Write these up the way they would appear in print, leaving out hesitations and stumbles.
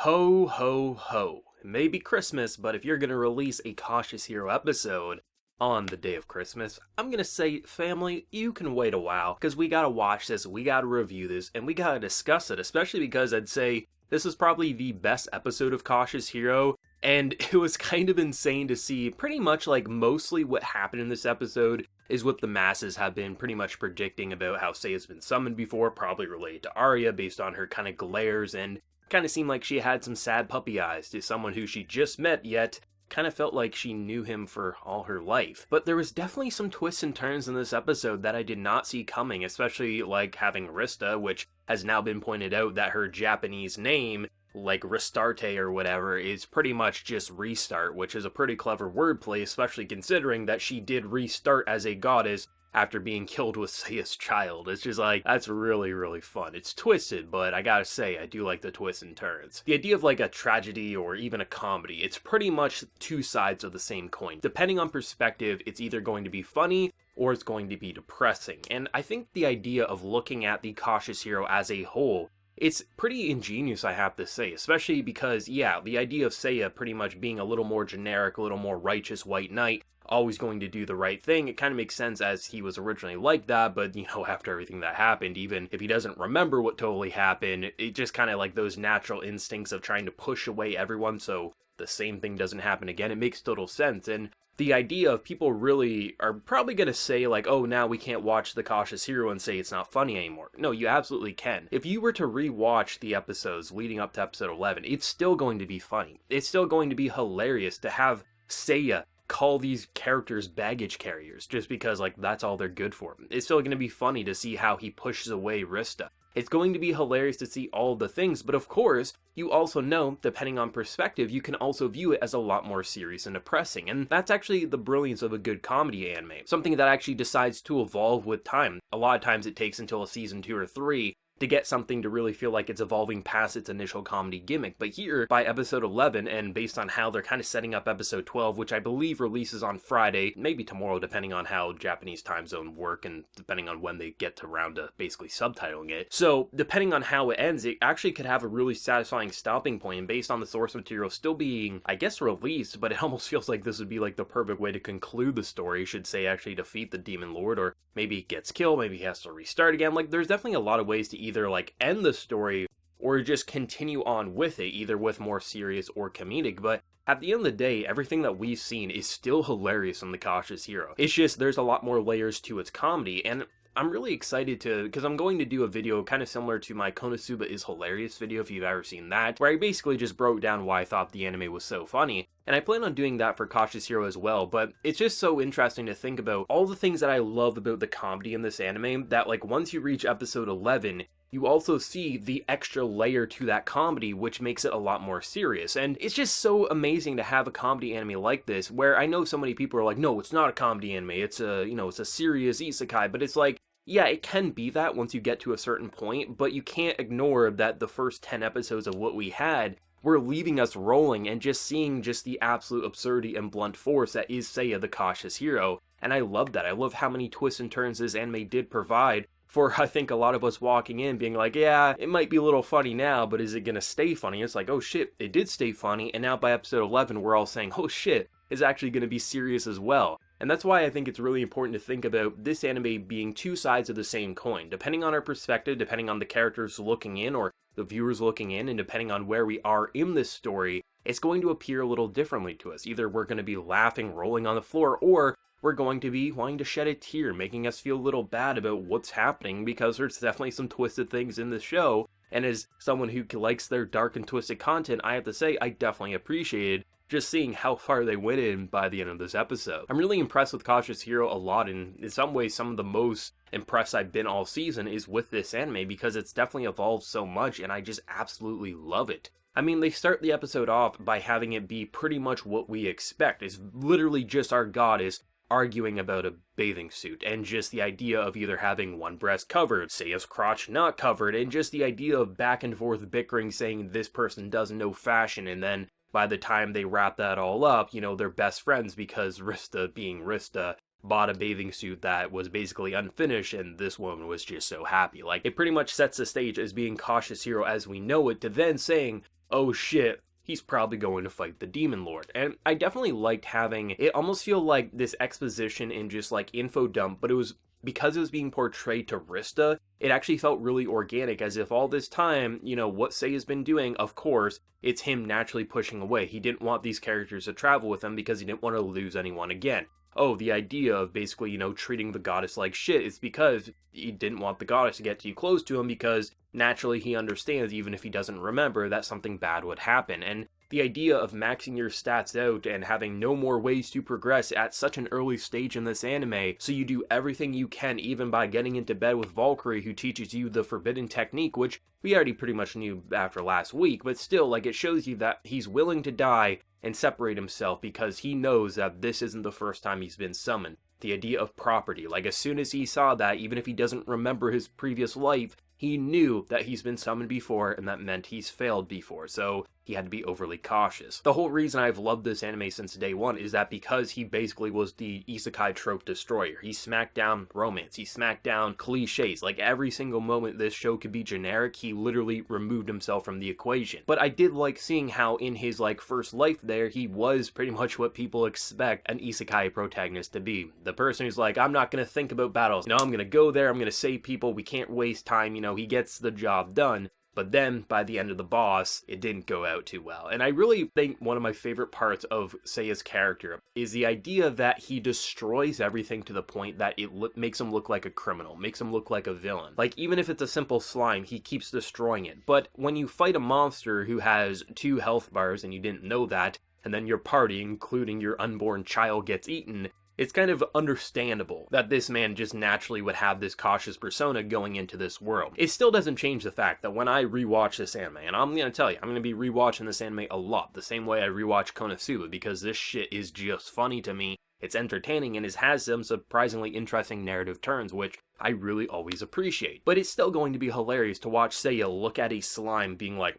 Ho, ho, ho. It may be Christmas, but if you're gonna release a Cautious Hero episode on the day of Christmas, I'm gonna say, family, you can wait a while, because we gotta watch this, we gotta review this, and we gotta discuss it, especially because I'd say this is probably the best episode of Cautious Hero, and it was kind of insane to see pretty much like mostly what happened in this episode is what the masses have been pretty much predicting about how Seiya's been summoned before, probably related to Arya based on her kind of glares, and kind of seemed like she had some sad puppy eyes to someone who she just met, yet kind of felt like she knew him for all her life. But there was definitely some twists and turns in this episode that I did not see coming, especially like having Rista, which has now been pointed out that her Japanese name, like Restarte or whatever, is pretty much just restart, which is a pretty clever wordplay, especially considering that she did restart as a goddess after being killed with Seiya's child. It's just like, that's really, really fun. It's twisted, but I gotta say, I do like the twists and turns. The idea of like a tragedy or even a comedy, it's pretty much two sides of the same coin. Depending on perspective, it's either going to be funny or it's going to be depressing. And I think the idea of looking at the Cautious Hero as a whole, it's pretty ingenious, I have to say, especially because, yeah, the idea of Seiya pretty much being a little more generic, a little more righteous white knight, always going to do the right thing, it kind of makes sense as he was originally like that, but, you know, after everything that happened, even if he doesn't remember what totally happened, it just kind of like those natural instincts of trying to push away everyone so the same thing doesn't happen again, it makes total sense. And the idea of people really are probably going to say like, oh, now we can't watch The Cautious Hero and say it's not funny anymore. No, you absolutely can. If you were to rewatch the episodes leading up to episode 11, it's still going to be funny. It's still going to be hilarious to have Seiya call these characters baggage carriers just because like that's all they're good for. It's still going to be funny to see how he pushes away Rista. It's going to be hilarious to see all the things, but of course, you also know, depending on perspective, you can also view it as a lot more serious and depressing, and that's actually the brilliance of a good comedy anime. Something that actually decides to evolve with time. A lot of times it takes until a season 2 or 3 to get something to really feel like it's evolving past its initial comedy gimmick. But here, by episode 11, and based on how they're kind of setting up episode 12, which I believe releases on Friday, maybe tomorrow, depending on how Japanese time zone work, and depending on when they get to round to basically subtitling it. So, depending on how it ends, it actually could have a really satisfying stopping point, and based on the source material still being, I guess, released, but it almost feels like this would be like the perfect way to conclude the story, should Say actually defeat the Demon Lord, or maybe he gets killed, maybe he has to restart again. Like, there's definitely a lot of ways to either like end the story or just continue on with it, either with more serious or comedic. But at the end of the day, everything that we've seen is still hilarious on The Cautious Hero. It's just there's a lot more layers to its comedy, and I'm really excited because I'm going to do a video kind of similar to my Konosuba is Hilarious video, if you've ever seen that, where I basically just broke down why I thought the anime was so funny. And I plan on doing that for Cautious Hero as well, but it's just so interesting to think about all the things that I love about the comedy in this anime, that like once you reach episode 11, you also see the extra layer to that comedy, which makes it a lot more serious. And it's just so amazing to have a comedy anime like this, where I know so many people are like, no, it's not a comedy anime, it's a, you know, it's a serious isekai, but it's like, yeah, it can be that once you get to a certain point, but you can't ignore that the first 10 episodes of what we had were leaving us rolling and just seeing just the absolute absurdity and blunt force that is Seiya the Cautious Hero. And I love that. I love how many twists and turns this anime did provide for, I think, a lot of us walking in being like, yeah, it might be a little funny now, but is it gonna stay funny? It's like, oh shit, it did stay funny, and now by episode 11, we're all saying, oh shit, it's actually gonna be serious as well. And that's why I think it's really important to think about this anime being two sides of the same coin. Depending on our perspective, depending on the characters looking in, or the viewers looking in, and depending on where we are in this story, it's going to appear a little differently to us. Either we're going to be laughing, rolling on the floor, or we're going to be wanting to shed a tear, making us feel a little bad about what's happening, because there's definitely some twisted things in the show, and as someone who likes their dark and twisted content, I have to say, I definitely appreciated just seeing how far they went in by the end of this episode. I'm really impressed with Cautious Hero a lot, and in some ways, some of the most impressed I've been all season is with this anime, because it's definitely evolved so much, and I just absolutely love it. I mean, they start the episode off by having it be pretty much what we expect. It's literally just our goddess arguing about a bathing suit, and just the idea of either having one breast covered, Seiya's crotch not covered, and just the idea of back and forth bickering saying this person doesn't know fashion, and then by the time they wrap that all up, you know, they're best friends because Rista, being Rista, bought a bathing suit that was basically unfinished, and this woman was just so happy. Like, it pretty much sets the stage as being Cautious Hero as we know it, to then saying, oh shit, he's probably going to fight the Demon Lord. And I definitely liked having it almost feel like this exposition and just like info dump, but it was because it was being portrayed to Rista, it actually felt really organic, as if all this time, what Seiya's been doing, of course, it's him naturally pushing away. He didn't want these characters to travel with him because he didn't want to lose anyone again. Oh, the idea of basically, treating the goddess like shit is because he didn't want the goddess to get too close to him, because naturally he understands, even if he doesn't remember, that something bad would happen. And the idea of maxing your stats out and having no more ways to progress at such an early stage in this anime, so you do everything you can, even by getting into bed with Valkyrie, who teaches you the forbidden technique, which we already pretty much knew after last week, but still, it shows you that he's willing to die and separate himself because he knows that this isn't the first time he's been summoned. The idea of property, as soon as he saw that, even if he doesn't remember his previous life, he knew that he's been summoned before, and that meant he's failed before, so he had to be overly cautious. The whole reason I've loved this anime since day one is that because he basically was the isekai trope destroyer. He smacked down romance, he smacked down cliches. Every single moment this show could be generic, he literally removed himself from the equation. But I did like seeing how in his first life there, he was pretty much what people expect an isekai protagonist to be. The person who's I'm not gonna think about battles. No, I'm gonna go there, I'm gonna save people, we can't waste time, he gets the job done. But then, by the end of the boss, it didn't go out too well. And I really think one of my favorite parts of Seiya's character is the idea that he destroys everything to the point that it makes him look like a criminal, makes him look like a villain. Even if it's a simple slime, he keeps destroying it. But when you fight a monster who has 2 health bars and you didn't know that, and then your party, including your unborn child, gets eaten, it's kind of understandable that this man just naturally would have this cautious persona going into this world. It still doesn't change the fact that when I rewatch this anime, and I'm gonna tell you, I'm gonna be rewatching this anime a lot, the same way I rewatch Konosuba, because this shit is just funny to me, it's entertaining, and it has some surprisingly interesting narrative turns, which I really always appreciate. But it's still going to be hilarious to watch Seiya look at a slime being like,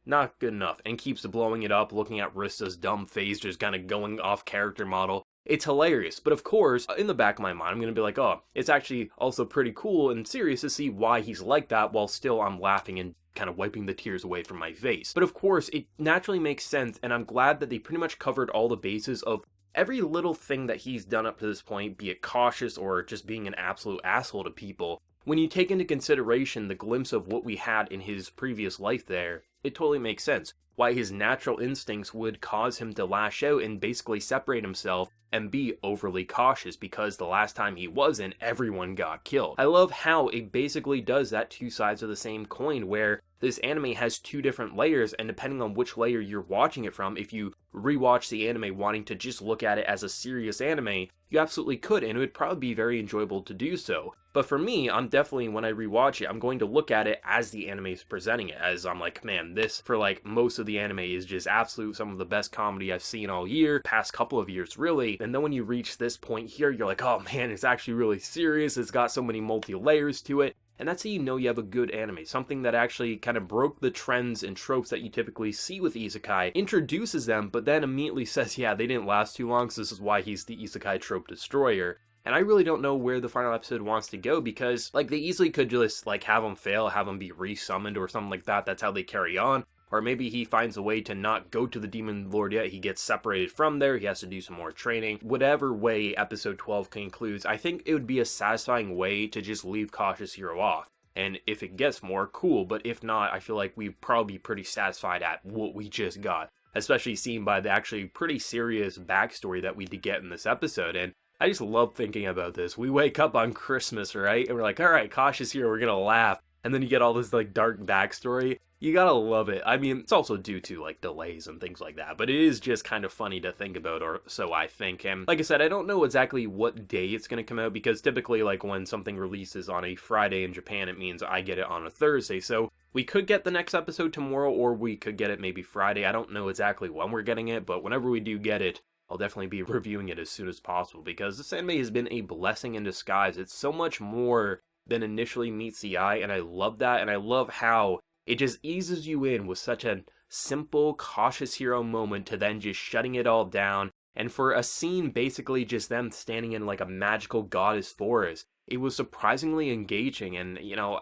not good enough, and keeps blowing it up, looking at Rista's dumb face, just kind of going off character model. It's hilarious, but of course, in the back of my mind, I'm gonna be like, oh, it's actually also pretty cool and serious to see why he's like that, while still I'm laughing and kind of wiping the tears away from my face. But of course, it naturally makes sense, and I'm glad that they pretty much covered all the bases of every little thing that he's done up to this point, be it cautious or just being an absolute asshole to people. When you take into consideration the glimpse of what we had in his previous life there, it totally makes sense why his natural instincts would cause him to lash out and basically separate himself and be overly cautious, because the last time he wasn't, everyone got killed. I love how it basically does that 2 sides of the same coin, where this anime has 2 different layers, and depending on which layer you're watching it from, if you rewatch the anime wanting to just look at it as a serious anime, you absolutely could, and it would probably be very enjoyable to do so. But for me, I'm definitely, when I rewatch it, I'm going to look at it as the anime is presenting it, as I'm like, man, this, for most of the anime, is just absolute some of the best comedy I've seen all year, past couple of years, really. And then when you reach this point here, you're like, oh man, it's actually really serious, it's got so many multi-layers to it. And that's how you know you have a good anime, something that actually kind of broke the trends and tropes that you typically see with isekai, introduces them, but then immediately says, yeah, they didn't last too long, so this is why he's the isekai trope destroyer. And I really don't know where the final episode wants to go, because, they easily could just, have him fail, have him be resummoned or something like that, that's how they carry on. Or maybe he finds a way to not go to the Demon Lord yet, he gets separated from there, he has to do some more training. Whatever way episode 12 concludes, I think it would be a satisfying way to just leave Cautious Hero off. And if it gets more, cool, but if not, I feel like we'd probably be pretty satisfied at what we just got. Especially seen by the actually pretty serious backstory that we did get in this episode, and I just love thinking about this. We wake up on Christmas, right? And we're like, alright, Cautious Hero, we're gonna laugh. And then you get all this, dark backstory. You gotta love it. I mean, it's also due to, delays and things like that, but it is just kind of funny to think about, or so I think. And like I said, I don't know exactly what day it's gonna come out, because typically, when something releases on a Friday in Japan, it means I get it on a Thursday, so we could get the next episode tomorrow, or we could get it maybe Friday. I don't know exactly when we're getting it, but whenever we do get it, I'll definitely be reviewing it as soon as possible, because this anime has been a blessing in disguise. It's so much more than initially meets the eye, and I love that, and I love how it just eases you in with such a simple, Cautious Hero moment to then just shutting it all down, and for a scene basically just them standing in a magical goddess forest. It was surprisingly engaging, and,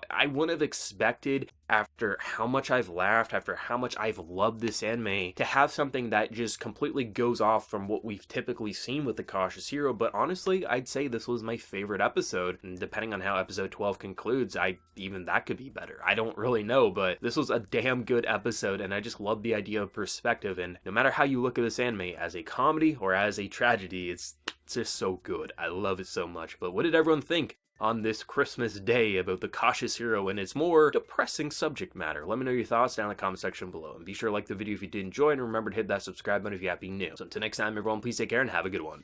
I wouldn't have expected after how much I've laughed, after how much I've loved this anime, to have something that just completely goes off from what we've typically seen with the Cautious Hero. But honestly, I'd say this was my favorite episode, and depending on how episode 12 concludes, even that could be better. I don't really know, but this was a damn good episode, and I just love the idea of perspective. And no matter how you look at this anime, as a comedy or as a tragedy, it's just so good. I love it so much. But what did everyone think on this Christmas day about the Cautious Hero and its more depressing subject matter? Let me know your thoughts down in the comment section below, and be sure to like the video if you did enjoy, and remember to hit that subscribe button if you happen to be new. So until next time, everyone, please take care and have a good one.